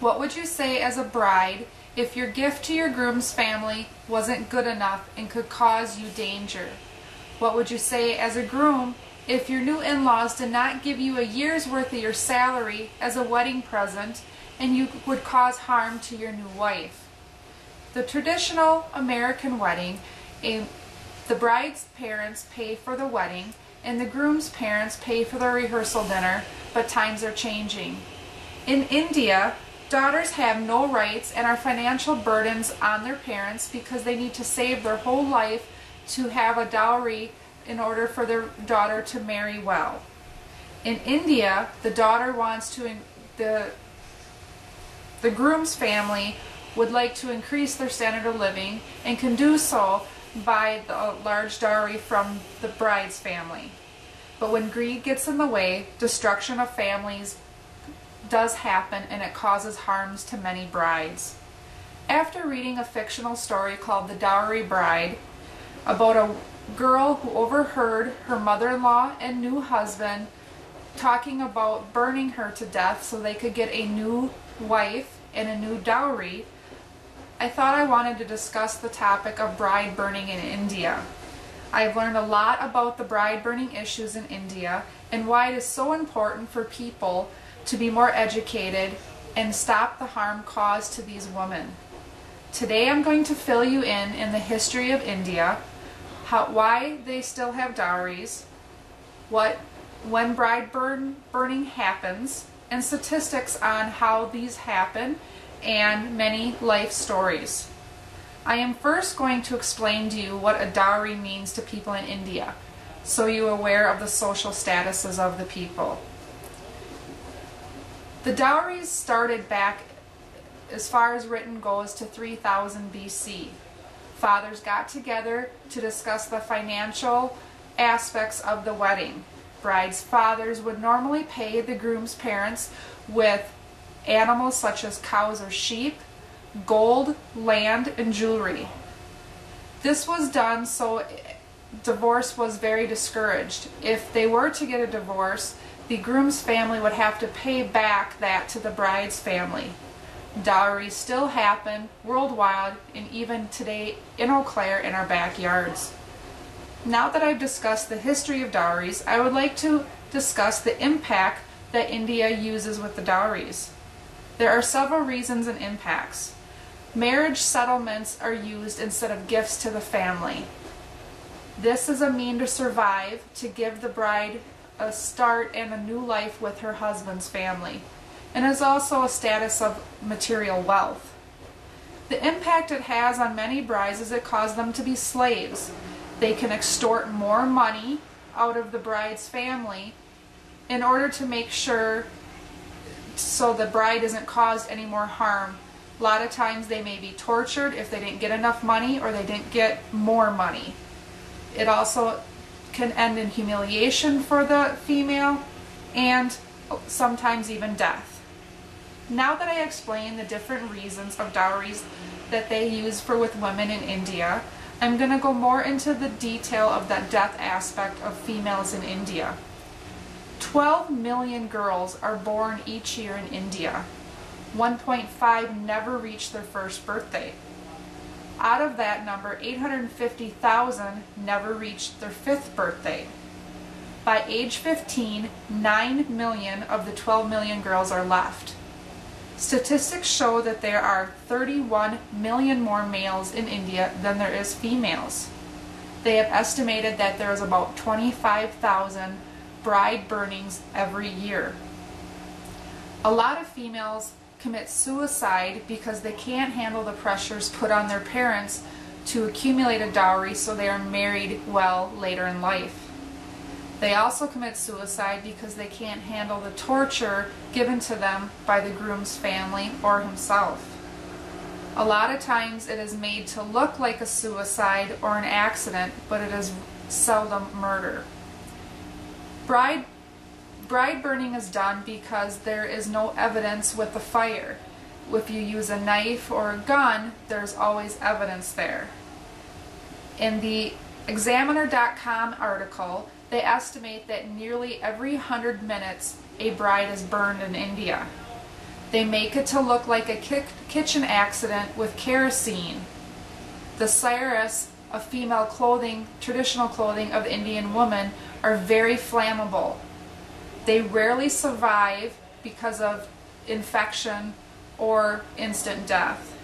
What would you say as a bride if your gift to your groom's family wasn't good enough and could cause you danger? What would you say as a groom if your new in-laws did not give you a year's worth of your salary as a wedding present and you would cause harm to your new wife? The traditional American wedding, the bride's parents pay for the wedding and the groom's parents pay for the rehearsal dinner, but times are changing. In India, daughters have no rights and are financial burdens on their parents because they need to save their whole life to have a dowry in order for their daughter to marry well. In India, the daughter wants to, the groom's family would like to increase their standard of living and can do so by the large dowry from the bride's family. But when greed gets in the way, destruction of families does happen and it causes harms to many brides. After reading a fictional story called The Dowry Bride about a girl who overheard her mother-in-law and new husband talking about burning her to death so they could get a new wife and a new dowry, I thought I wanted to discuss the topic of bride burning in India. I've learned a lot about the bride burning issues in India and why it is so important for people to be more educated and stop the harm caused to these women. Today I'm going to fill you in the history of India, why they still have dowries, when bride burning happens, and statistics on how these happen, and many life stories. I am first going to explain to you what a dowry means to people in India, so you're aware of the social statuses of the people. The dowries started back, as far as written goes, to 3000 BC. Fathers got together to discuss the financial aspects of the wedding. Bride's fathers would normally pay the groom's parents with animals such as cows or sheep, gold, land, and jewelry. This was done so divorce was very discouraged. If they were to get a divorce, the groom's family would have to pay back that to the bride's family. Dowries still happen worldwide and even today in Eau Claire in our backyards. Now that I've discussed the history of dowries, I would like to discuss the impact that India uses with the dowries. There are several reasons and impacts. Marriage settlements are used instead of gifts to the family. This is a mean to survive, to give the bride a start and a new life with her husband's family, and is also a status of material wealth. The impact it has on many brides is it causes them to be slaves. They can extort more money out of the bride's family in order to make sure so the bride isn't caused any more harm. A lot of times they may be tortured if they didn't get enough money or they didn't get more money. It also can end in humiliation for the female and sometimes even death. Now that I explained the different reasons of dowries that they use with women in India, I'm going to go more into the detail of that death aspect of females in India. 12 million girls are born each year in India. 1.5 never reach their first birthday. Out of that number, 850,000 never reached their 5th birthday. By age 15, 9 million of the 12 million girls are left. Statistics show that there are 31 million more males in India than there is females. They have estimated that there is about 25,000 bride burnings every year. A lot of females commit suicide because they can't handle the pressures put on their parents to accumulate a dowry so they are married well later in life. They also commit suicide because they can't handle the torture given to them by the groom's family or himself. A lot of times it is made to look like a suicide or an accident, but it is seldom murder. Bride burning is done because there is no evidence with the fire. If you use a knife or a gun, there's always evidence there. In the Examiner.com article, they estimate that nearly every 100 minutes a bride is burned in India. They make it to look like a kitchen accident with kerosene. The saris of female clothing, traditional clothing of the Indian woman, are very flammable. They rarely survive because of infection or instant death.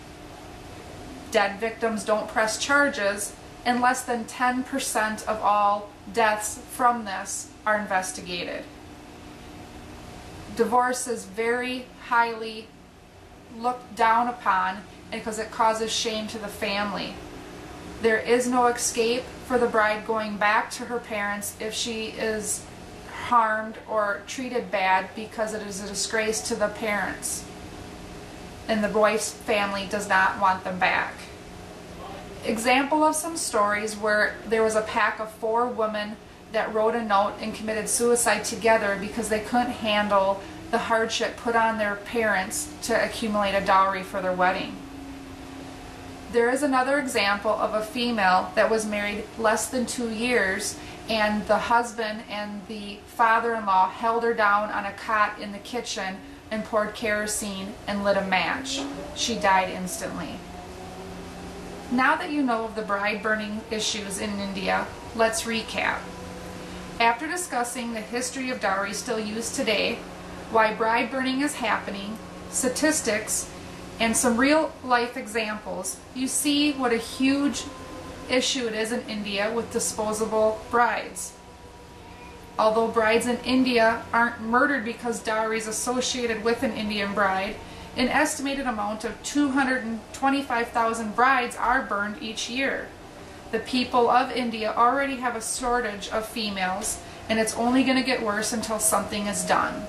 Dead victims don't press charges, and less than 10% of all deaths from this are investigated. Divorce is very highly looked down upon because it causes shame to the family. There is no escape for the bride going back to her parents if she is harmed or treated bad, because it is a disgrace to the parents, and the boy's family does not want them back. Example of some stories where there was a pack of 4 women that wrote a note and committed suicide together because they couldn't handle the hardship put on their parents to accumulate a dowry for their wedding. There is another example of a female that was married less than 2 years, and the husband and the father-in-law held her down on a cot in the kitchen and poured kerosene and lit a match. She died instantly. Now that you know of the bride burning issues in India, let's recap. After discussing the history of dowry still used today, why bride burning is happening, statistics, and some real life examples, you see what a huge issue it is in India with disposable brides. Although brides in India aren't murdered because dowry is associated with an Indian bride, an estimated amount of 225,000 brides are burned each year. The people of India already have a shortage of females, and it's only going to get worse until something is done.